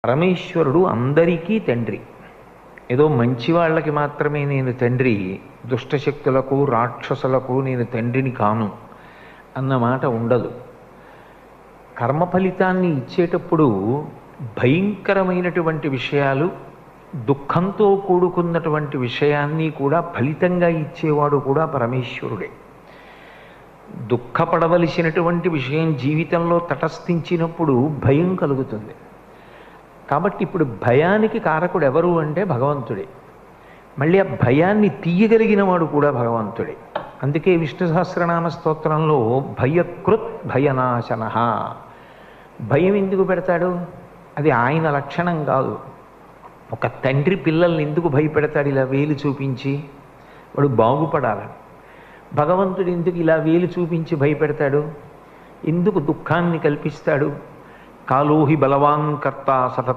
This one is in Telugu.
పరమేశ్వరుడు అందరికీ తండ్రి. ఏదో మంచి వాళ్ళకి మాత్రమే నేను తండ్రి, దుష్టశక్తులకు రాక్షసులకు నేను తండ్రిని కాను అన్నమాట ఉండదు. కర్మ ఫలితాన్ని ఇచ్చేటప్పుడు భయంకరమైనటువంటి విషయాలు, దుఃఖంతో కూడుకున్నటువంటి విషయాన్ని కూడా ఫలితంగా ఇచ్చేవాడు కూడా పరమేశ్వరుడే. దుఃఖపడవలసినటువంటి విషయం జీవితంలో తటస్థించినప్పుడు భయం కలుగుతుంది. కాబట్టి ఇప్పుడు భయానికి కారకుడు ఎవరు అంటే భగవంతుడే. మళ్ళీ ఆ భయాన్ని తీయగలిగిన వాడు కూడా భగవంతుడే. అందుకే విష్ణు సహస్రనామ స్తోత్రంలో భయకృత్ భయనాశన, భయం ఎందుకు పెడతాడు? అది ఆయన లక్షణం కాదు. ఒక తండ్రి పిల్లల్ని ఎందుకు భయపెడతాడు ఇలా వేలు చూపించి? వాడు బాగుపడాలని. భగవంతుడు ఎందుకు ఇలా వేలు చూపించి భయపెడతాడు? ఎందుకు దుఃఖాన్ని కల్పిస్తాడు? కాలోహి బలవాన్ కర్త సతత